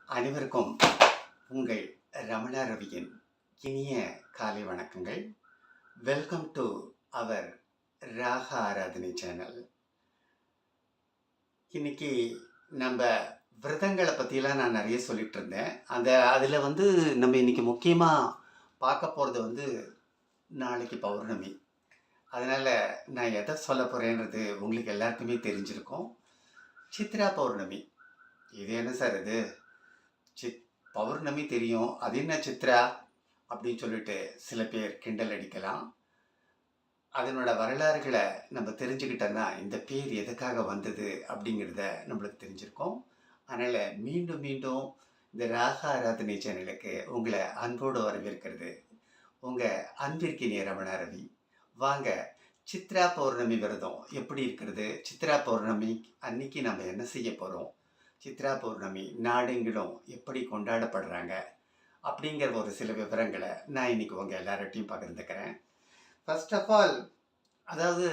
அனைவருக்கும் உங்கள் ரமணா ரவியின் இனிய காலை வணக்கங்கள். வெல்கம் டு அவர் ராக ஆராதனை சேனல். இன்னைக்கு நம்ம விரதங்களை பற்றிலாம் நான் நிறைய சொல்லிட்டு இருந்தேன். அதில் நம்ம இன்னைக்கு முக்கியமாக பார்க்க போகிறது நாளைக்கு பௌர்ணமி. அதனால் நான் எதை சொல்ல போகிறேன்றது உங்களுக்கு எல்லாருக்குமே தெரிஞ்சிருக்கும். சித்ரா பௌர்ணமி. இது என்ன சார் இது? பௌர்ணமி தெரியும், அது என்ன சித்ரா அப்படின்னு சொல்லிட்டு சில பேர் கிண்டல் அடிக்கலாம். அதனோட வரலாறுகளை நம்ம தெரிஞ்சுக்கிட்டோன்னா இந்த பேர் எதுக்காக வந்தது அப்படிங்கிறத நம்மளுக்கு தெரிஞ்சிருக்கோம். அதனால் மீண்டும் மீண்டும் இந்த ராக ஆராதனை சேனலுக்கு உங்களை அன்போடு வரவேற்கிறது உங்கள் அன்பிற்கினிய ரமணா ரவி. வாங்க, சித்ரா பௌர்ணமி விரதம் எப்படி இருக்கிறது, சித்ரா பௌர்ணமி அன்னைக்கு நம்ம என்ன செய்ய போகிறோம், சித்ரா பௌர்ணமி நாடெங்கிலும் எப்படி கொண்டாடப்படுறாங்க அப்படிங்கிற ஒரு சில விவரங்களை நான் இன்னைக்கு உங்கள் எல்லார்ட்டையும் பகிர்ந்துக்கிறேன். ஃபர்ஸ்ட் ஆஃப் ஆல், அதாவது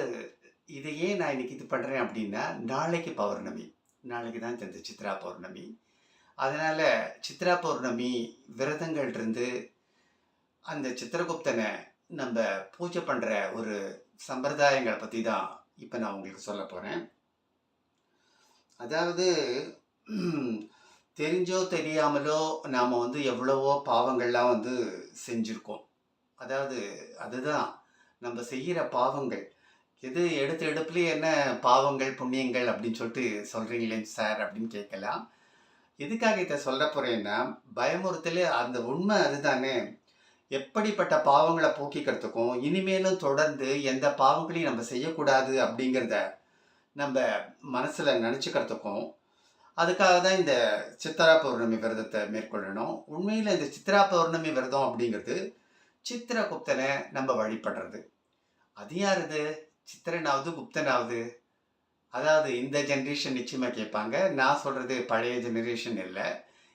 இது ஏன் நான் இன்னைக்கு இது பண்ணுறேன் அப்படின்னா, நாளைக்கு பௌர்ணமி, நாளைக்கு தான் இந்த சித்ரா பௌர்ணமி. அதனால் சித்ரா பௌர்ணமி விரதங்கள் இருந்து அந்த சித்திரகுப்தனை நம்ம பூஜை பண்ணுற ஒரு சம்பிரதாயங்களை பற்றி தான் இப்போ நான் உங்களுக்கு சொல்ல போகிறேன். அதாவது தெரிஞ்சோ தெரியாமலோ நாம் எவ்வளவோ பாவங்கள்லாம் செஞ்சுருக்கோம். அதாவது அதுதான் நம்ம செய்கிற பாவங்கள். எது எடுத்து எடுப்புலேயே என்ன பாவங்கள் புண்ணியங்கள் அப்படின்னு சொல்லிட்டு சொல்கிறீங்களேன் சார் அப்படின்னு கேட்கலாம். எதுக்காக இதை சொல்ல போகிறேன்னா, பயமுறுத்தல் அந்த உண்மை அதுதானே. எப்படிப்பட்ட பாவங்களை போக்கிக்கிறதுக்கும் இனிமேலும் தொடர்ந்து எந்த பாவங்களையும் நம்ம செய்யக்கூடாது அப்படிங்கிறத நம்ம மனசில் நினச்சிக்கிறதுக்கும் அதுக்காக தான் இந்த சித்ரா பௌர்ணமி விரதத்தை மேற்கொள்ளணும். உண்மையில் இந்த சித்ரா பௌர்ணமி விரதம் அப்படிங்கிறது சித்திரகுப்தனை நம்ம வழிபடுறது. அது யாருது? சித்திரனாவது குப்தனாவது? அதாவது இந்த ஜென்ரேஷன் நிச்சயமாக கேட்பாங்க. நான் சொல்கிறது பழைய ஜெனரேஷன் இல்லை.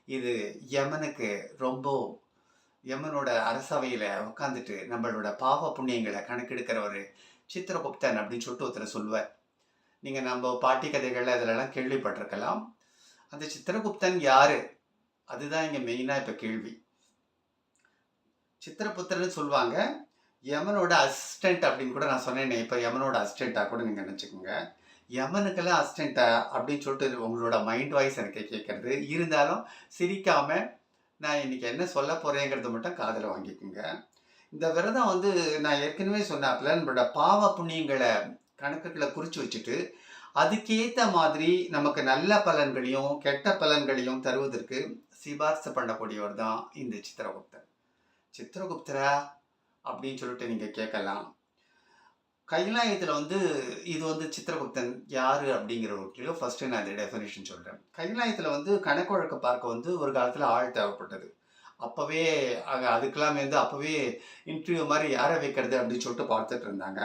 இது யமனுக்கு யமனோட அரசவையில் உட்காந்துட்டு நம்மளோட பாவ புண்ணியங்களை கணக்கெடுக்கிற ஒரு சித்திரகுப்தன் அப்படின்னு சொல்லிட்டு ஒருத்தர் சொல்லுவார். நீங்கள் நம்ம பாட்டி கதைகள் அதிலெல்லாம் கேள்விப்பட்டிருக்கலாம். அந்த சித்திரகுப்தன் யாரு? அதுதான் இங்கே மெயினாக இப்போ கேள்வி. சித்திரபுத்திரன்னு சொல்லுவாங்க. யமனோட அசிஸ்டண்ட் அப்படின்னு கூட நான் சொன்னேனே, இப்போ யமனோட அசிஸ்டண்ட்டாக கூட நீங்கள் நினச்சிக்கோங்க. யமனுக்கெல்லாம் அசிஸ்டண்ட்டா அப்படின்னு சொல்லிட்டு உங்களோட மைண்ட் வாய்ஸ் எனக்கு கேட்கறது. இருந்தாலும் சிரிக்காமல் நான் இன்னைக்கு என்ன சொல்ல போகிறேங்கிறத மட்டும் காதில் வாங்கிக்கோங்க. இந்த விரதம் நான் ஏற்கனவே சொன்னாப்புல நம்மளோட பாவ புண்ணியங்களை கணக்குகளை குறித்து வச்சுட்டு அதுக்கேற்ற மாதிரி நமக்கு நல்ல பலன்களையும் கெட்ட பலன்களையும் தருவதற்கு சிபாரிசு பண்ணக்கூடியவர் தான் இந்த சித்திரகுப்தர். சித்திரகுப்தரா அப்படின்னு சொல்லிட்டு நீங்கள் கேட்கலாம். கைலாயத்தில் இது சித்திரகுப்தன் யார் அப்படிங்கிறவங்களுக்கு ஃபஸ்ட்டு நான் இந்த டெஃபினேஷன் சொல்கிறேன். கைலாயத்தில் கணக்கு வழக்கு பார்க்க ஒரு காலத்தில் ஆள் தேவைப்பட்டது. அப்போவே அதுக்கெல்லாம் அப்போவே இன்டர்வியூ மாதிரி யாரை வைக்கிறது அப்படின்னு சொல்லிட்டு பார்த்துட்டு இருந்தாங்க.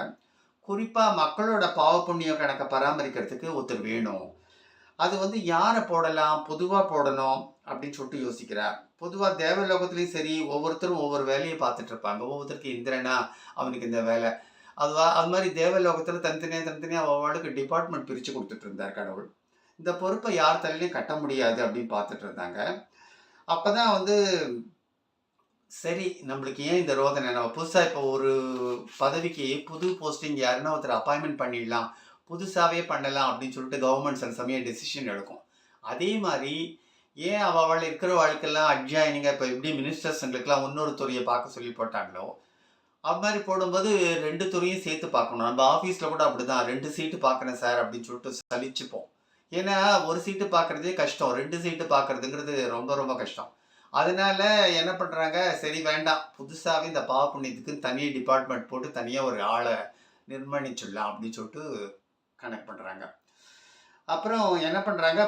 குறிப்பாக மக்களோட பாவ புண்ணிய கணக்கை பராமரிக்கிறதுக்கு ஒருத்தர் வேணும். அது யாரை போடலாம், பொதுவாக போடணும் அப்படின்னு சொல்லிட்டு யோசிக்கிறார். பொதுவாக தேவலோகத்துலேயும் சரி, ஒவ்வொருத்தரும் ஒவ்வொரு வேலையை பார்த்துட்டு இருப்பாங்க. ஒவ்வொருத்தருக்கு இந்திரனா அவனுக்கு இந்த வேலை, அது மாதிரி தேவலோகத்தில் தனித்தனியாக ஒவ்வொருக்கு டிபார்ட்மெண்ட் பிரித்து கொடுத்துட்டு இருந்தார் கடவுள். இந்த பொறுப்பை யார் தலையிலையும் கட்ட முடியாது அப்படின்னு பார்த்துட்டு இருந்தாங்க. அப்போ தான் சரி, நம்மளுக்கு ஏன் இந்த ரோதனை, நம்ம புதுசாக இப்போ ஒரு பதவிக்கு புது போஸ்டிங் யாருன்னா ஒருத்தர் அப்பாயின்மெண்ட் பண்ணிடலாம், புதுசாகவே பண்ணலாம் அப்படின்னு சொல்லிட்டு கவர்மெண்ட் சில சமயம் டெசிஷன் எடுக்கும். அதே மாதிரி ஏன் அவள் இருக்கிற வாழ்க்கையெல்லாம் அட்ஜாயினிங்காக இப்போ எப்படி மினிஸ்டர்ஸுங்களுக்கெல்லாம் இன்னொரு துறையை பார்க்க சொல்லி போட்டாங்களோ, அது மாதிரி போடும்போது 2 துறையும் சேர்த்து பார்க்கணும். நம்ம ஆஃபீஸில் கூட அப்படி தான் 2 சீட்டு பார்க்குறேன் சார் அப்படின்னு சொல்லிட்டு சலிச்சுப்போம். ஏன்னா ஒரு சீட்டு பார்க்குறதே கஷ்டம், 2 சீட்டு பார்க்குறதுங்கிறது ரொம்ப ரொம்ப கஷ்டம். அதனால என்ன பண்ணுறாங்க, சரி வேண்டாம், புதுசாகவே இந்த பாவ புண்ணியத்துக்கு தனி டிபார்ட்மெண்ட் போட்டு தனியாக ஒரு ஆளை நிர்மாணிச்சிடலாம் அப்படின்னு சொல்லிட்டு கனெக்ட் பண்ணுறாங்க. அப்புறம் என்ன பண்ணுறாங்க,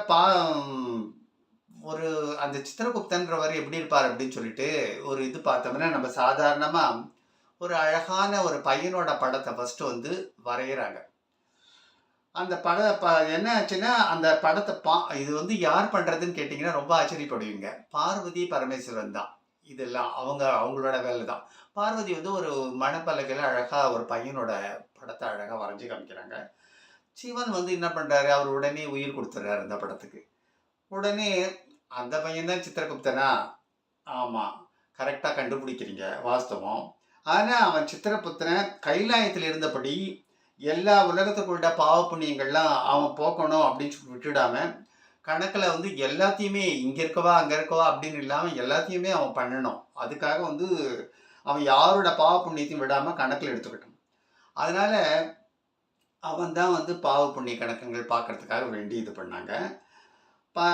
ஒரு அந்த சித்திரகுப்தன்றவர் எப்படி இருப்பார் அப்படின்னு சொல்லிட்டு ஒரு இது பார்த்தோம்னா, நம்ம சாதாரணமாக ஒரு அழகான ஒரு பையனோட படத்தை ஃபஸ்ட்டு வரைகிறாங்க. அந்த என்ன ஆச்சுன்னா, அந்த படத்தை இது யார் பண்ணுறதுன்னு கேட்டிங்கன்னா ரொம்ப ஆச்சரியப்படுவீங்க. பார்வதி பரமேஸ்வரன் தான் இதெல்லாம். அவங்களோட வேலை தான். பார்வதி ஒரு மணப்பலகையில் அழகாக ஒரு பையனோட படத்தை அழகாக வரைஞ்சி காமிக்கிறாங்க. சிவன் என்ன பண்ணுறாரு, அவர் உடனே உயிர் கொடுத்துட்றாரு அந்த படத்துக்கு. உடனே அந்த பையன் தான் சித்திரகுப்தனா? ஆமா. கரெக்ட்டா கண்டுபிடிக்கிறீங்க. வாஸ்தவம். ஆனா, அவன் சித்திரகுப்தன் கைலாயத்துல இருந்தபடி, எல்லா உலகத்துக்குள்ள பாவ புண்ணியங்கள்லாம் அவன் போக்கணும் அப்படின்னு சொல்லி விட்டுடாம, கணக்குல வந்து எல்லாத்தையுமே இங்க இருக்கவா, அங்க இருக்கவா அப்படின்னு இல்லாம எல்லாத்தையுமே அவன் பண்ணணும். அதுக்காக வந்து அவன் யாரோட பாவ புண்ணியத்தையும் விடாம கணக்குல எடுத்துக்கிட்டான். அதனால அவன் தான் வந்து பாவ புண்ணிய கணக்குகள் பார்க்கறதுக்காக வேண்டி இது பண்ணாங்க. பா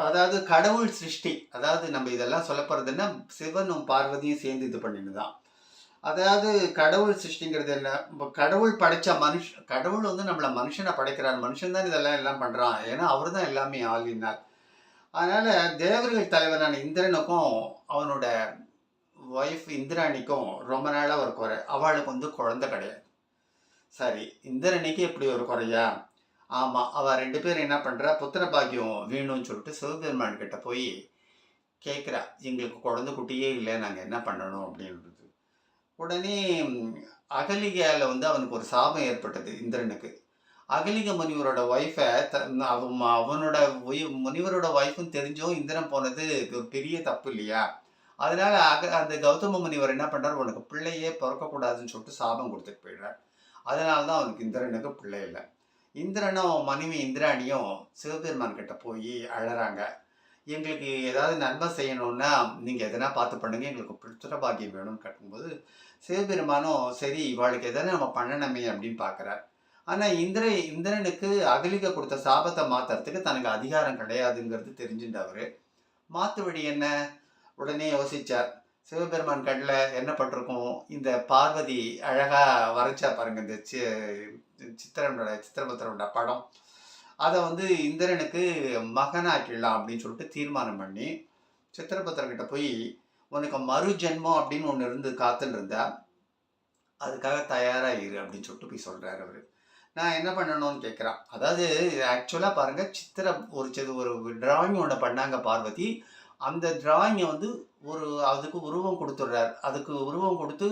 அதாவது கடவுள் சிருஷ்டி. அதாவது நம்ம இதெல்லாம் சொல்லப் போறதுன்னா, சிவனும் பார்வதியும் சேர்ந்து இது பண்ணினது தான். அதாவது கடவுள் சிருஷ்டிங்கிறது என்ன? கடவுள் படைச்ச கடவுள் வந்து நம்மள மனுஷன படைக்கிறார். மனுஷன் தான் இதெல்லாம் எல்லாம் பண்றான். ஏன்னா, அவரு தான் எல்லாமே ஆல் இன் ஆல். அதனால தேவர்கள் தலைவனான இந்திரனுக்கும், அவனோட ஒய்ஃப் இந்திராணிக்கும் ரொம்ப நாளா ஒரு குறை. அவளுக்கு வந்து குழந்தை கிடையாது. சரி, இந்திரனுக்கு இப்படி ஒரு குறையா? ஆமா. அவ 2 பேரும் என்ன பண்றா, புத்திர பாக்கியம் வேணும்னு சொல்லிட்டு சிவபெருமான் கிட்ட போய் கேட்கிறா. எங்களுக்கு குழந்தை குட்டியே இல்ல. நாங்க என்ன பண்ணணும்? அப்படின்றது. உடனே அகலிகையால வந்து அவனுக்கு ஒரு சாபம் ஏற்பட்டது இந்திரனுக்கு. அகலிக முனிவரோட ஒய்ஃப அவனோட முனிவரோட ஒய்ஃப்ன்னு தெரிஞ்சும் இந்திரன் போனது ஒரு பெரிய தப்பு இல்லையா? அதனால அந்த கௌதம முனிவர் என்ன பண்றாரு, உனக்கு பிள்ளையே பொறக்கக்கூடாதுன்னு சொல்லிட்டு சாபம் குடுத்துட்டு போயிடுறார். அதனால தான் அவனுக்கு இந்திரனுக்கு பிள்ளை இல்ல. இந்திரனும் அவன் மனைவி இந்திராணியும் சிவபெருமான் கிட்ட போய் அழறாங்க. எங்களுக்கு ஏதாவது நன்மை செய்யணும்னா, நீங்க எதனா பார்த்து பண்ணுங்க. எங்களுக்கு புத்திர பாக்கியம் வேணும்னு கேட்கும்போது, சிவபெருமானும் சரி இவாளுக்கு எதனா நம்ம பண்ணணுமே அப்படின்னு பார்க்குறார். ஆனா இந்திரனுக்கு அகலிகை கொடுத்த சாபத்தை மாத்துறதுக்கு தனக்கு அதிகாரம் கிடையாதுங்கிறது தெரிஞ்சுட்டு அவரு. மாத்து வழி என்ன? உடனே யோசிச்சார். சிவபெருமான் கண்ல என்ன பட்டிருக்கும்? இந்த பார்வதி அழகா வரைஞ்சா பாருங்க இந்த சித்திரபுத்திரனோட படம். அத வந்து இந்திரனுக்கு மகனாக்கிடலாம் அப்படின்னு சொல்லிட்டு தீர்மானம் பண்ணி, சித்திரபுத்திரன்கிட்ட போய், "உனக்கு மறு ஜென்மம் அப்படின்னு ஒண்ணு இருந்து காத்துன்னு இருந்தா, அதுக்காக தயாரா இரு" அப்படின்னு சொல்லிட்டு போய் சொல்றாரு அவரு. நான் என்ன பண்ணணும்னு கேட்குறான். அதாவது ஆக்சுவலா பாருங்க, ஒரு டிராயிங் ஒண்ணு பண்ணாங்க பார்வதி. அந்த டிராயிங்க வந்து அதுக்கு உருவம் குடுத்துடுறார். அதுக்கு உருவம் குடுத்து,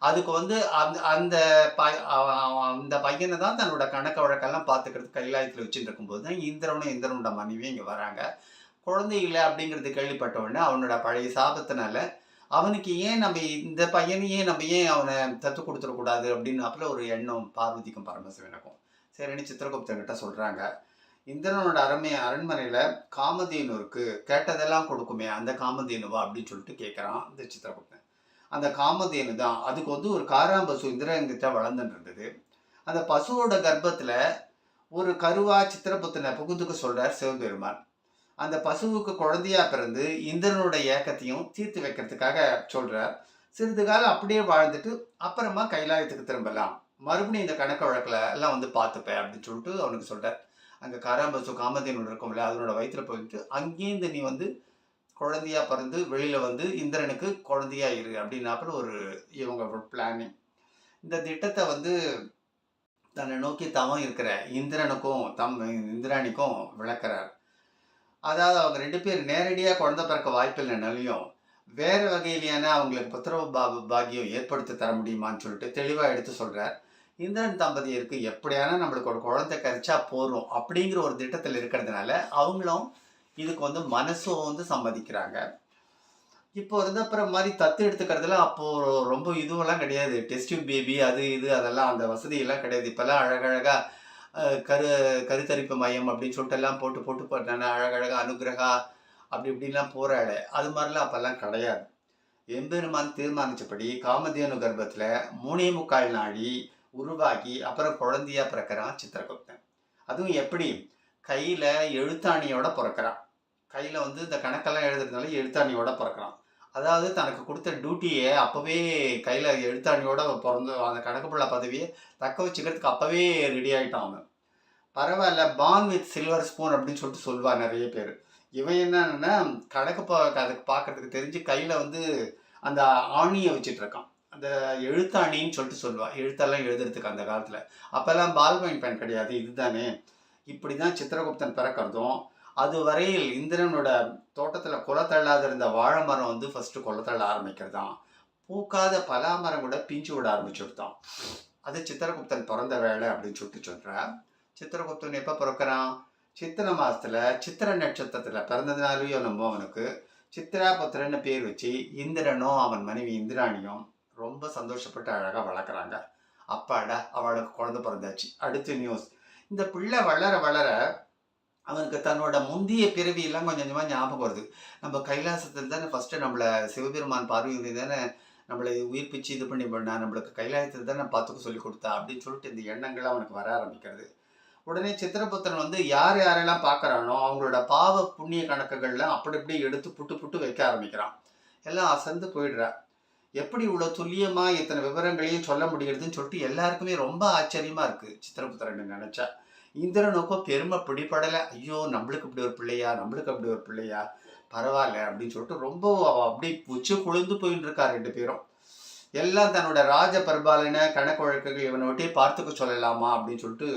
அதுக்கு வந்து அந்த அந்த ப அவ அவன் அந்த பையன தான் தன்னோட கணக்கு வழக்கெல்லாம் பார்த்துக்கிறதுக்கு கைலாயத்துல வச்சுட்டு இருக்கும்போது தான் இந்திரனோட மனைவியும் இங்க வராங்க. குழந்தை இல்ல அப்படிங்கிறது கேள்விப்பட்ட உடனே அவனோட பழைய சாபத்தினால, அவனுக்கு ஏன் நம்ம இந்த பையனையே நம்ம ஏன் அவன தத்து குடுத்துறக்கூடாது அப்படின்னாப்புல ஒரு எண்ணம் பார்வதிக்கும் பரமசிவனுக்கும். சரின்னு சித்திரகுப்தன் கிட்ட சொல்றாங்க. இந்திரனோட அரண்மனையில காமதேனு இருக்கு. கேட்டதெல்லாம் கொடுக்குமே, அந்த காமதேனுவா அப்படின்னு சொல்லிட்டு கேட்கறான் இந்த சித்திரகுப்தன். அந்த காமதேனு தான். அதுக்கு வந்து ஒரு காராம்பசு இந்திரன்கிட்ட வளர்ந்துட்டு இருந்தது. அந்த பசுவோட கர்ப்பத்துல ஒரு கருவா சித்திரகுப்தனை புகுந்துக்க சொல்றார் சிவபெருமான். அந்த பசுவுக்கு குழந்தையா பிறந்து இந்திரனோட ஏக்கத்தையும் தீர்த்து வைக்கிறதுக்காக சொல்றார். சிறிது காலம் அப்படியே வாழ்ந்துட்டு அப்புறமா கைலாயத்துக்கு திரும்பலாம். மறுபடியும் இந்த கணக்கு வழக்குல எல்லாம் வந்து பார்த்துப்பேன் அப்படின்னு சொல்லிட்டு அவனுக்கு சொல்றார். அங்க காராம்பசு காமதேனு இருக்கும்ல, அதனோட வயித்துல போயிட்டு அங்கேருந்து நீ வந்து குழந்தையா பிறந்து வெளியில வந்து இந்திரனுக்கு குழந்தையா இரு அப்படின்னாப்புல இவங்க பிளானிங். இந்த திட்டத்தை வந்து தன்னை நோக்கி தவம் இருக்கிற இந்திராணிக்கும் விளக்குறார். அதாவது அவங்க 2 பேர் நேரடியா குழந்தை பிறக்க வாய்ப்பில்லைனாலையும், வேற வகையிலான அவங்களுக்கு பாக்கியம் ஏற்படுத்தி தர முடியுமான்னு சொல்லிட்டு தெளிவா எடுத்து சொல்றார். இந்திரன் தம்பதியருக்கு எப்படியானா நம்மளுக்கு ஒரு குழந்தை கிடைச்சா போதும் அப்படிங்கிற ஒரு திட்டத்தில் இருக்கிறதுனால, அவங்களும் இதுக்கு வந்து மனசும் வந்து சம்மதிக்கிறாங்க. இப்போ இருந்தப்புறம் மாரி தத்து எடுத்துக்கிறதுலாம் அப்போ ரொம்ப இதுவெல்லாம் கிடையாது. டெஸ்ட் டியூப் பேபி அது இது அதெல்லாம் அந்த வசதியெல்லாம் கிடையாது. இப்பல்லாம் அழகழகா கருத்தரிப்பு மையம் அப்படின்னு சொல்லிட்டு எல்லாம் போட்டு அழகழகா அனுக்கிரகா அப்படி இப்படின்லாம் போறாளே, அது மாதிரிலாம் அப்பெல்லாம் கிடையாது. எம்பெருமான் தீர்மானிச்சபடி காமதேனு கர்ப்பத்துல 3.25 நாழி உருவாக்கி அப்புறம் குழந்தையா பிறக்கிறான் சித்திரகுப்தன். அதுவும் எப்படி? கையில எழுத்தாணியோட பிறக்கிறான். கையில வந்து இந்த கணக்கெல்லாம் எழுதுறதுனால எழுத்தாணியோட பிறக்கிறான். அதாவது தனக்கு கொடுத்த டியூட்டியை அப்பவே கையில எழுத்தாணியோட பிறந்து அந்த கணக்கு பிள்ளை பதவியை தக்க வச்சுக்கிறதுக்கு அப்பவே ரெடி ஆயிட்டான் அவன். பரவாயில்ல, பார்ன் வித் சில்வர் ஸ்பூன் அப்படின்னு சொல்லிட்டு சொல்லுவா நிறைய பேர். இவன் என்னன்னா அதுக்கு பார்க்கறதுக்கு தெரிஞ்சு கையில வந்து அந்த ஆணியை வச்சுட்டு இருக்கான். அந்த எழுத்தாணின்னு சொல்லிட்டு சொல்லுவா. எழுத்தெல்லாம் எழுதுறதுக்கு அந்த காலத்துல. அப்பெல்லாம் பால்பாயின் பென் கிடையாது, இதுதானே. இப்படிதான் சித்திரகுப்தன் பிறக்கிறதும், அது வரையில் இந்திரனோட தோட்டத்துல குலத்தள்ளாத இருந்த வாழை மரம் வந்து ஃபர்ஸ்ட் குலத்தள்ள ஆரம்பிக்கிறதாம். பூக்காத பலாமரம் கூட பிஞ்சு விட ஆரம்பிச்சுடுதான். அது சித்திரகுப்தன் பிறந்த வேலை அப்படின்னு சொல்லிட்டு சொல்ற. சித்திரகுப்தன் எப்ப பிறக்கிறான்? சித்திரை மாசத்துல சித்திர நட்சத்திரத்துல பிறந்ததுனாலயோ நம்ம அவனுக்கு சித்ரா புத்திரன்னு பேர் வச்சு இந்திரனும் அவன் மனைவி இந்திராணியும் ரொம்ப சந்தோஷப்பட்டு அழகா வளர்க்குறாங்க. அப்பாடா அவளுக்கு குழந்தை பிறந்தாச்சு. அடுத்த நியூஸ், இந்த பிள்ளை வளர வளர அவனுக்கு தன்னோட முந்திய பிறவியெல்லாம் கொஞ்சம் கொஞ்சமாக ஞாபகம் வருது. நம்ம கைலாசத்தில் தானே ஃபஸ்ட்டு நம்மளை சிவபெருமான் பார்வதி தானே நம்மளை உயிர்ப்பிச்சு இது பண்ணி பண்ணா, நம்மளுக்கு கைலாயத்தில் தானே பார்த்துக்க சொல்லி கொடுத்தா அப்படின்னு சொல்லிட்டு இந்த எண்ணங்கள் அவனுக்கு வர ஆரம்பிக்கிறது. உடனே சித்திரபுத்திரன் வந்து யார் யாரெல்லாம் பார்க்குறானோ அவங்களோட பாவ புண்ணிய கணக்குகள்லாம் அப்படி இப்படி எடுத்து புட்டு புட்டு வைக்க ஆரம்பிக்கிறான். எல்லாம் அசந்து போயிடுறா. எப்படி இவ்வளோ துல்லியமாக இத்தனை விவரங்களையும் சொல்ல முடிகிறதுன்னு சொல்லிட்டு எல்லாருக்குமே ரொம்ப ஆச்சரியமாக இருக்குது சித்திரபுத்திரன் நினச்சா. இந்திரனுக்கும் பெருமை பிடிபடலை. ஐயோ நம்மளுக்கு இப்படி ஒரு பிள்ளையா, நம்மளுக்கு அப்படி ஒரு பிள்ளையா, பரவாயில்ல அப்படின்னு சொல்லிட்டு ரொம்ப அப்படி உச்சி குளிர்ந்து போயின்னு இருக்கா ரெண்டு பேரும். எல்லாம் தன்னோட ராஜ பரிபாலனை கணக்கு வழக்குகள் இவனை ஒட்டி பார்த்துக்க சொல்லலாமா அப்படின்னு சொல்லிட்டு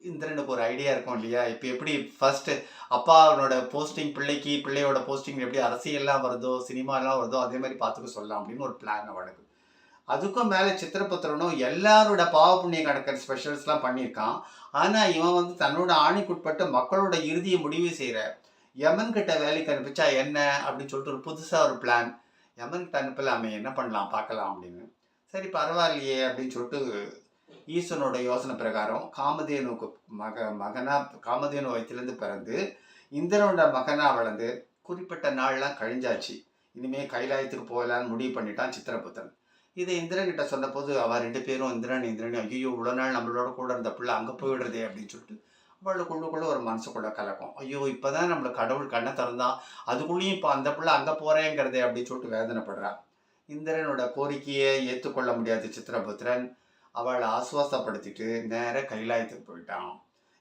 இந்திரனுக்கு ஒரு ஐடியா இருக்கும் இல்லையா. இப்போ எப்படி ஃபர்ஸ்ட் அப்பாவோட போஸ்டிங் பிள்ளைக்கு, பிள்ளையோட போஸ்டிங் எப்படி அரசியல்லாம் வருதோ சினிமாலாம் வருதோ அதே மாதிரி பார்த்துக்க சொல்லலாம் அப்படின்னு ஒரு பிளான் அவனுக்கு. அதுக்கும் மேலே சித்திரபுத்திரனும் எல்லாரோட பாவ புண்ணிய கணக்கு ஸ்பெஷல்ஸ்லாம் பண்ணியிருக்கான். ஆனால் இவன் வந்து தன்னோட ஆணைக்குட்பட்டு மக்களோட இறுதியை முடிவு செய்கிற யமன் கிட்ட வேலைக்கு அனுப்பிச்சா என்ன அப்படின்னு சொல்லிட்டு ஒரு புதுசாக ஒரு பிளான். யமன் கிட்ட அனுப்பலாமே, என்ன பண்ணலாம் பார்க்கலாம் அப்படின்னு. சரி பரவாயில்லையே அப்படின்னு சொல்லிட்டு ஈஸ்வரனோட யோசனை பிரகாரம் காமதேனுக்கு மகனா காமதேனு வயிற்றுலேருந்து பிறந்து இந்திரனோட மகனா வளர்ந்து குறிப்பிட்ட நாள்லாம் கழிஞ்சாச்சு. இனிமே கைலாயத்துக்கு போகலான்னு முடிவு பண்ணிட்டான் சித்திரபுத்திரன். இதை இந்திரன் கிட்ட சொன்ன போது அவள் ரெண்டு பேரும் இந்திரன் ஐயோ இவ்வளோ நாள் நம்மளோட கூட இருந்த பிள்ளை அங்கே போயிடுறதே அப்படின்னு சொல்லிட்டு அவளுக்குள்ளுக்குள்ள ஒரு மனசுக்குள்ள கலக்கும். ஐயோ இப்போதான் நம்மளை கடவுள் கண்ணை திறந்தான், அதுக்குள்ளேயும் இப்போ அந்த பிள்ளை அங்கே போகிறேங்கிறதே அப்படின்னு சொல்லிட்டு வேதனைப்படுறான். இந்திரனோட கோரிக்கையை ஏற்றுக்கொள்ள முடியாத சித்திரபுத்திரன் அவளை ஆசுவாசப்படுத்திட்டு நேர கைலாயத்துக்கு போயிட்டான்.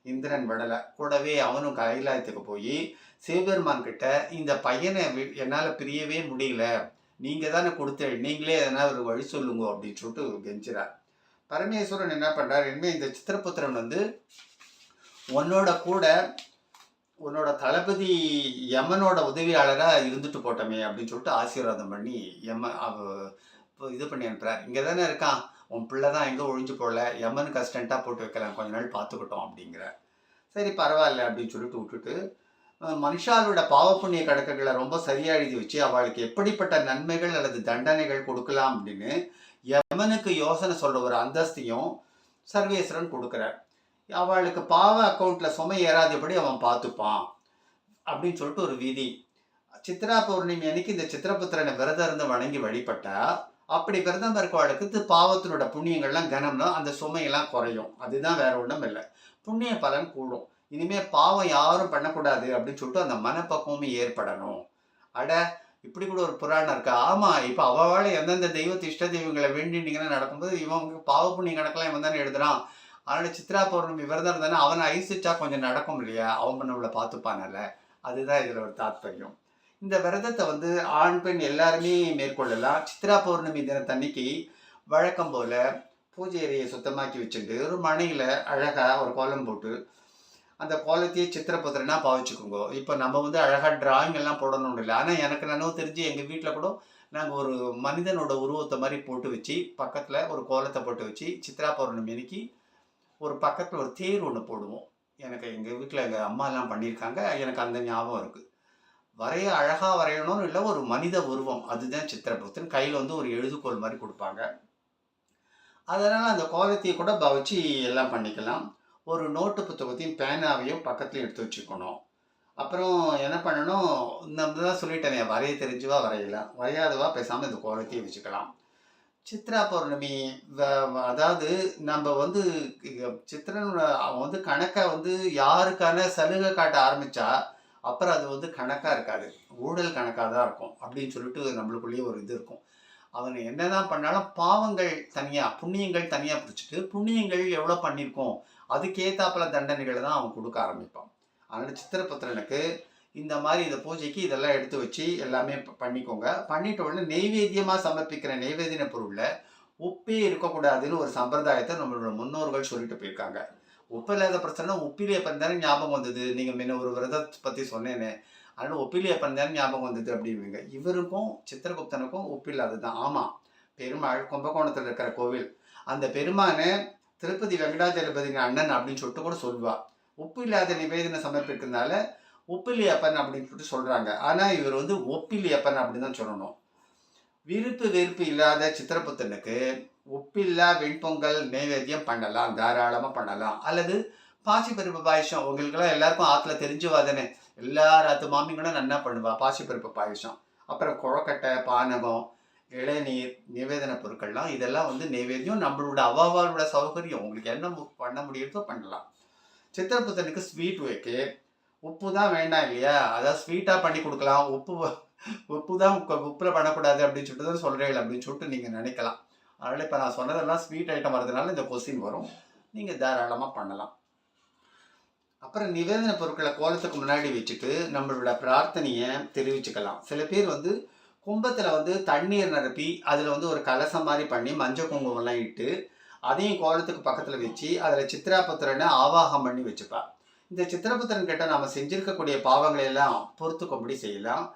இந்திரன் விடலை. கூடவே அவனும் கைலாயத்துக்கு போய் சிவபெருமான் கிட்ட இந்த பையனை என்னால் பிரியவே முடியல, நீங்கள் தானே கொடுத்த, நீங்களே எதனா ஒரு வழி சொல்லுங்க அப்படின்னு சொல்லிட்டு கெஞ்சிறார். பரமேஸ்வரன் என்ன பண்ணுறார், இனிமேல் இந்த சித்திரபுத்திரன் வந்து உன்னோட கூட உன்னோட தளபதி யமனோட உதவியாளராக இருந்துட்டு போட்டோமே அப்படின்னு சொல்லிட்டு ஆசீர்வாதம் பண்ணி இது பண்ணி அனுப்புகிறார். இங்கே தானே இருக்கான், உன் பிள்ளை தான் எங்கே ஒழிஞ்சு போடல, யமனுக்கு அசிஸ்டண்ட்டாக போட்டு வைக்கலாம், கொஞ்ச நாள் பார்த்துக்கிட்டோம் அப்படிங்கிற. சரி பரவாயில்ல அப்படின்னு சொல்லிட்டு விட்டுட்டு மனுஷாலோட பாவ புண்ணிய கணக்குகளை ரொம்ப சரியாக எழுதி வச்சு அவளுக்கு எப்படிப்பட்ட நன்மைகள் அல்லது தண்டனைகள் கொடுக்கலாம் அப்படின்னு யமனுக்கு யோசனை சொல்கிற ஒரு அந்தஸ்தையும் சர்வேஸ்வரன் கொடுக்குறார். அவளுக்கு பாவ அக்கௌண்ட்டில் சுமை ஏறாதபடி அவன் பார்த்துப்பான் அப்படின்னு சொல்லிட்டு ஒரு விதி. சித்ரா பௌர்ணமி அன்னைக்கு இந்த சித்திரபுத்திரனை விரதம் இருந்து வணங்கி வழிபட்டா அப்படி விரதம் இருக்கவளுக்கு பாவத்தினோட புண்ணியங்கள்லாம் கனம்னா அந்த சுமையெல்லாம் குறையும். அதுதான் வேற ஒன்றும் இல்லை, புண்ணிய பலன் கூடும். இனிமே பாவம் யாரும் பண்ணக்கூடாது அப்படின்னு சொல்லிட்டு அந்த மனப்பக்குவமே ஏற்படணும். அட இப்படி கூட ஒரு புராணம் இருக்கா? ஆமா, இப்போ அவளை எந்தெந்த தெய்வத்தை இஷ்ட தெய்வங்களை வேண்டினீங்கன்னா நடக்கும்போது இவங்க பாவ புண்ணிய கணக்கெல்லாம் இவன் தானே எழுதுறான். அதனால சித்ரா பௌர்ணமி விரதம் இருந்தானே அவனை ஐசிச்சா கொஞ்சம் நடக்கும் இல்லையா, அவன் நம்மளை பார்த்துப்பானல்ல. அதுதான் இதில் ஒரு தாத்பரியம். இந்த விரதத்தை வந்து ஆண் பெண் எல்லாருமே மேற்கொள்ளலாம். சித்ரா பௌர்ணமி தினத்தன்னைக்கு வழக்கம் போல பூஜை அறையை சுத்தமாக்கி வச்சுட்டு ஒரு மனையில் அழகாக ஒரு கோலம் போட்டு அந்த கோலத்தையே சித்திரபுத்திரனா பாவிச்சுக்கோங்க. இப்போ நம்ம வந்து அழகாக டிராயிங் எல்லாம் போடணும்னு இல்லை. ஆனால் எனக்கு நினைவு தெரிஞ்சு எங்கள் வீட்டில் கூட நாங்கள் ஒரு மனிதனோட உருவத்தை மாதிரி போட்டு வச்சு பக்கத்தில் ஒரு கோலத்தை போட்டு வச்சு சித்ரா பௌர்ணமி அன்னைக்கு ஒரு பக்கத்தில் ஒரு தேர் ஒன்று போடுவோம். எனக்கு எங்கள் வீட்டில் எங்கள் அம்மாலாம் பண்ணியிருக்காங்க, எனக்கு அந்த ஞாபகம் இருக்குது. அழகாக வரையணும்னு இல்லை, ஒரு மனித உருவம், அதுதான் சித்திரபுத்திரன். கையில் வந்து ஒரு எழுதுகோல் மாதிரி கொடுப்பாங்க. அதனால் அந்த கோலத்தையை கூட பாவிச்சு எல்லாம் பண்ணிக்கலாம். ஒரு நோட்டு புத்தகத்தையும் பேனாவையும் பக்கத்துலையும் எடுத்து வச்சுக்கணும். அப்புறம் என்ன பண்ணணும், நம்ம தான் சொல்லிட்டேனே, வரைய தெரிஞ்சுவா வரையலாம், வரையாதவா பேசாமல் இந்த கோலத்தையும் வச்சுக்கலாம். சித்ரா பௌர்ணமி அதாவது நம்ம வந்து சித்திரன் அவன் வந்து கணக்கை வந்து யாருக்கான சலுகை காட்ட ஆரம்பித்தா அப்புறம் அது வந்து கணக்காக இருக்காது, ஊழல் கணக்காக தான் இருக்கும் அப்படின்னு சொல்லிட்டு நம்மளுக்குள்ளேயே ஒரு இது இருக்கும். அவன் என்னதான் பண்ணாலும் பாவங்கள் தனியாக புண்ணியங்கள் தனியாக பிடிச்சிட்டு புண்ணியங்கள் எவ்வளோ பண்ணியிருக்கோம் அதுக்கேற்றாப்புல தண்டனைகளை தான் அவன் கொடுக்க ஆரம்பிப்பான். அதனால் சித்திரபுத்திரனுக்கு இந்த மாதிரி இந்த பூஜைக்கு இதெல்லாம் எடுத்து வச்சு எல்லாமே பண்ணிக்கோங்க. பண்ணிட்ட உடனே நெய்வேத்தியமாக சமர்ப்பிக்கிற நெய்வேத்திய பொருளில் உப்பே இருக்கக்கூடாதுன்னு ஒரு சம்பிரதாயத்தை நம்மளோட முன்னோர்கள் சொல்லிட்டு போயிருக்காங்க. உப்பு இல்லாத பிரச்சனை உப்பிலே பண்ணானே ஞாபகம் வந்தது. நீங்கள் முன்ன ஒரு விரதத்தை பற்றி சொன்னேனே, அதனால் உப்பிலே பண்ணானே ஞாபகம் வந்தது அப்படிங்குவீங்க. இவருக்கும் சித்திரகுப்தனுக்கும் உப்பு இல்லாது தான். ஆமாம், பெருமாள் கும்பகோணத்தில் இருக்கிற கோவில், அந்த பெருமானை திருப்பதி வெங்கடாஜலபதிங்க அண்ணன் அப்படின்னு சொல்லிட்டு கூட சொல்லுவா. உப்பு இல்லாத நிவேதனம் சமர்ப்பிக்கிறதுனால உப்பிலியப்பன் அப்படின்னு சொல்லிட்டு சொல்கிறாங்க. ஆனால் இவர் வந்து ஒப்பிலியப்பன் அப்படின்னு தான் சொல்லணும். விருப்பு வெறுப்பு இல்லாத சித்திரப்புத்தனுக்கு உப்பில்லா வெண்பொங்கல் நைவேத்தியம் பண்ணலாம், தாராளமாக பண்ணலாம். அல்லது பாசிப்பருப்பு பாயசம், உங்களுக்கெல்லாம் எல்லாருக்கும் ஆற்றுல தெரிஞ்சுவா தானே, எல்லார் ஆற்று மாமிங்களும் நல்லா பண்ணுவா பாசிப்பருப்பு பாயசம். அப்புறம் கொழக்கட்டை, பானகம், இளநீர், நிவேதன பொருட்கள்லாம் இதெல்லாம் வந்து நைவேத்தியம். நம்மளோட அவாவாளோட சௌகரியம், உங்களுக்கு என்ன பண்ண முடியுதோ பண்ணலாம். சித்திரப்புத்தனுக்கு ஸ்வீட் வைக்க உப்பு தான் வேண்டாம் இல்லையா, அதாவது ஸ்வீட்டாக பண்ணி கொடுக்கலாம். உப்பு தான் உப்பில் பண்ணக்கூடாது அப்படின்னு சொல்லிட்டு தான் சொல்கிறேன் அப்படின்னு சொல்லிட்டு நீங்கள் நினைக்கலாம். அதனால் இப்போ நான் சொன்னதெல்லாம் ஸ்வீட் ஐட்டம் வரதுனால இந்த கொஸ்டின் வரும். நீங்கள் தாராளமாக பண்ணலாம். அப்புறம் நிவேதன பொருட்களை கோலத்துக்கு முன்னாடி வச்சுட்டு நம்மளோட பிரார்த்தனையை தெரிவிச்சுக்கலாம். சில பேர் வந்து கும்பத்தில் வந்து தண்ணீர் நிரப்பி அதில் வந்து ஒரு கலசம் மாதிரி பண்ணி மஞ்சள் குங்குமம்லாம் இட்டு அதையும் கோலத்துக்கு பக்கத்தில் வச்சு அதில் சித்திராபுத்திரனை ஆவாகம் பண்ணி வச்சுப்பா. இந்த சித்திரபுத்திரன் கிட்ட நம்ம செஞ்சிருக்கக்கூடிய பாவங்களை எல்லாம் பொறுத்துக்கும்படி செய்யலாம்.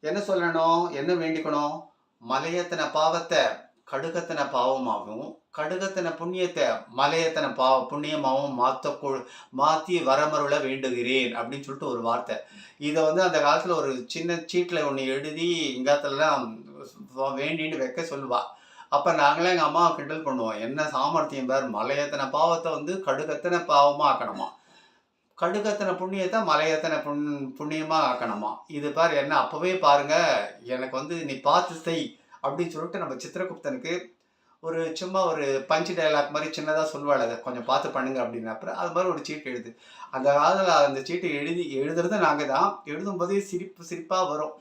என்ன சொல்லணும், என்ன வேண்டிக்கணும், மலையத்தனை பாவத்தை கடுகத்தனை பாவமாகவும் கடுகத்தனை புண்ணியத்தை மலையத்தனை புண்ணியமாகவும் மாற்றி வரமருள வேண்டுகிறேன் அப்படின்னு சொல்லிட்டு ஒரு வார்த்தை. இதை வந்து அந்த காலத்தில் ஒரு சின்ன சீட்டில் ஒன்று எழுதி இங்காத்துலலாம் வேண்டின்னு வைக்க சொல்லுவாள். அப்போ நாங்களாம் எங்கள் அம்மாவை கிண்டல் பண்ணுவோம், என்ன சாமர்த்தியம் பேர், மலையத்தனை பாவத்தை வந்து கடுகத்தனை பாவமாக ஆக்கணுமா, கடுகத்தனை புண்ணியத்தை மலையத்தனை புண்ணியமாக ஆக்கணுமா. இது பார் என்ன, அப்போவே பாருங்க எனக்கு வந்து நீ பார்த்து செய் அப்படின்னு சொல்லிட்டு நம்ம சித்திரகுப்தனுக்கு ஒரு சும்மா ஒரு பஞ்சு டைலாக் மாதிரி சின்னதாக சொல்லுவாள், அதை கொஞ்சம் பார்த்து பண்ணுங்க அப்படின்னு. அப்புறம் அது மாதிரி ஒரு சீட்டு எழுது. அந்த காலத்தில் அந்த சீட்டை எழுதுறது நாங்கள் தான். எழுதும்போதே சிரிப்பாக வரும்.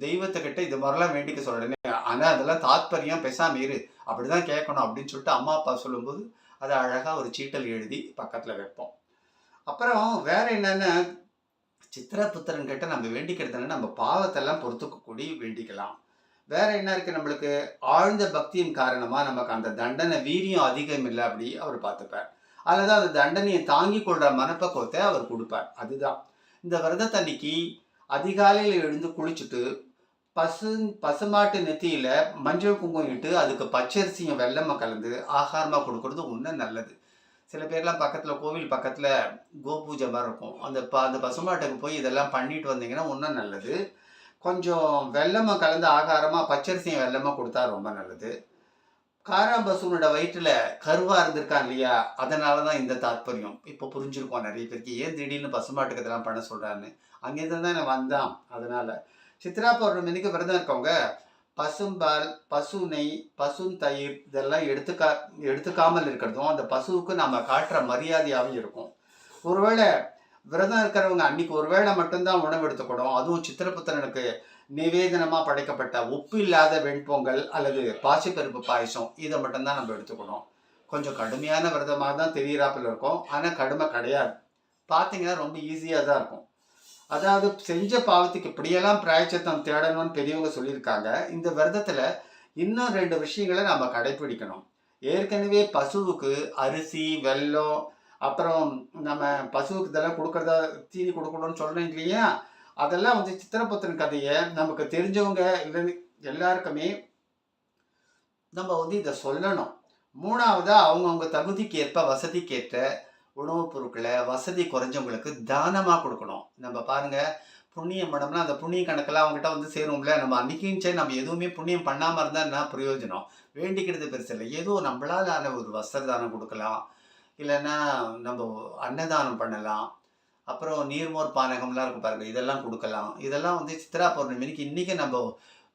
தெய்வத்துக்கிட்ட இது மாதிரிலாம் வேண்டிக்க சொல்லணும், ஆனால் அதெல்லாம் தாத்பரியம் பேசாமல் இரு அப்படி தான் கேட்கணும் அப்படின்னு சொல்லிட்டு அம்மா அப்பா சொல்லும்போது அதை அழகாக ஒரு சீட்டல் எழுதி பக்கத்தில் வைப்போம். அப்புறம் வேற என்னென்னா, சித்திரபுத்திரன் கிட்ட நம்ம வேண்டிக்கிறதுனா நம்ம பாவத்தெல்லாம் பொறுத்துக்கூடி வேண்டிக்கலாம். வேற என்ன இருக்குது, நம்மளுக்கு ஆழ்ந்த பக்தியின் காரணமாக நமக்கு அந்த தண்டனை வீரியம் அதிகம் இல்லை அப்படி அவர் பார்த்துப்பார். அல்லது அந்த தண்டனையை தாங்கி கொள்கிற மனப்பக்குவத்தை அவர் கொடுப்பார். அதுதான் இந்த விரதத்தன்னைக்கு அதிகாலையில் எழுந்து குளிச்சுட்டு பசுமாட்டு நெத்தியில் மஞ்சள் குங்குமம் இட்டு அதுக்கு பச்சரிசியும் வெள்ளமாக கலந்து ஆகாரமாக கொடுக்கறது இன்னும் நல்லது. சில பேர்லாம் பக்கத்தில் கோவில் பக்கத்தில் கோபூஜை மாதிரி இருக்கும், அந்த பசுமாட்டுக்கு போய் இதெல்லாம் பண்ணிட்டு வந்தீங்கன்னா இன்னும் நல்லது. கொஞ்சம் வெள்ளமாக கலந்து ஆகாரமாக பச்சரிசியும் வெள்ளமாக கொடுத்தா ரொம்ப நல்லது. காராம்பசுனோட வயிற்றில் கருவாக இருந்திருக்கான் இல்லையா, அதனால தான் இந்த தாத்பரியம் இப்போ புரிஞ்சிருக்கோம் நிறைய பேருக்கு, ஏன் திடீர்னு பசுமாட்டுக்கு இதெல்லாம் பண்ண சொல்கிறான்னு. அங்கேருந்து தான் நான் வந்தான். அதனால் சித்ரா பௌர்ணமிக்கு விரதம் இருக்கவங்க பசும்பால், பசு நெய், பசுந்தயிர் இதெல்லாம் எடுத்துக்காமல் இருக்கிறதும் அந்த பசுவுக்கு நம்ம காட்டுற மரியாதையாகவும் இருக்கும். ஒருவேளை விரதம் இருக்கிறவங்க அன்னைக்கு ஒருவேளை மட்டும்தான் உணவு எடுத்துக்கணும். அதுவும் சித்திரபுத்திரனுக்கு நிவேதனமாக படைக்கப்பட்ட உப்பு இல்லாத வெண்பொங்கல் அல்லது பாசிப்பருப்பு பாயசம் இதை மட்டும்தான் நம்ம எடுத்துக்கணும். கொஞ்சம் கடுமையான விரதமாக தான் தெரியறாப்பில் இருக்கும், ஆனால் கடுமை கிடையாது. பார்த்தீங்கன்னா ரொம்ப ஈஸியாக தான் இருக்கும். அதாவது செஞ்ச பாவத்துக்கு இப்படியெல்லாம் பிராயச்சித்தம் தேடணும்னு பெரியவங்க சொல்லியிருக்காங்க. இந்த விரதத்தில் இன்னும் 2 விஷயங்களை நம்ம கடைப்பிடிக்கணும். ஏற்கனவே பசுவுக்கு அரிசி, வெல்லம், அப்புறம் நம்ம பசுவுக்கு இதெல்லாம் கொடுக்கறதா தீனி கொடுக்கணும்னு சொல்கிறேன் இல்லையா, அதெல்லாம் வந்து சித்திரபுத்திரன் கதையை நமக்கு தெரிஞ்சவங்க இல்லை எல்லாருக்குமே நம்ம வந்து இதை சொல்லணும். 3வதாக அவங்கவுங்க தகுதிக்கு ஏற்ப வசதிக்கேற்ற உணவுப் பொருட்களை வசதி குறைஞ்சவங்களுக்கு தானமாக கொடுக்கணும். நம்ம பாருங்கள், புண்ணியம் பண்ணோம்னா அந்த புண்ணிய கணக்கெல்லாம் அவங்ககிட்ட வந்து சேரும்ல. நம்ம அன்றைக்கும் சரி நம்ம எதுவுமே புண்ணியம் பண்ணாமல் இருந்தால் என்ன பிரயோஜனம், வேண்டிக்கிறது பெருசு இல்லை. ஏதோ நம்மளால் ஆன ஒரு வஸ்திர தானம் கொடுக்கலாம், இல்லைன்னா நம்ம அன்னதானம் பண்ணலாம். அப்புறம் நீர்மோர் பானகம்லாம் இருக்கும் பாருங்கள், இதெல்லாம் கொடுக்கலாம். இதெல்லாம் வந்து சித்ரா பௌர்ணமிக்கு இன்றைக்கி நம்ம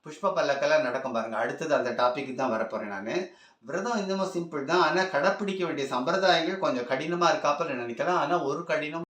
புஷ்ப பல்லக்கெல்லாம் நடக்கும் பாருங்கள். அடுத்தது அந்த டாப்பிக்கு தான் வரப்போகிறேன் நான். விரதம் இன்னமும் சிம்பிள் தான், ஆனால் கடைப்பிடிக்க வேண்டிய சம்பிரதாயங்கள் கொஞ்சம் கடினமாக இருக்காப்பல் நினைக்கலாம். ஆனால் ஒரு கடினம்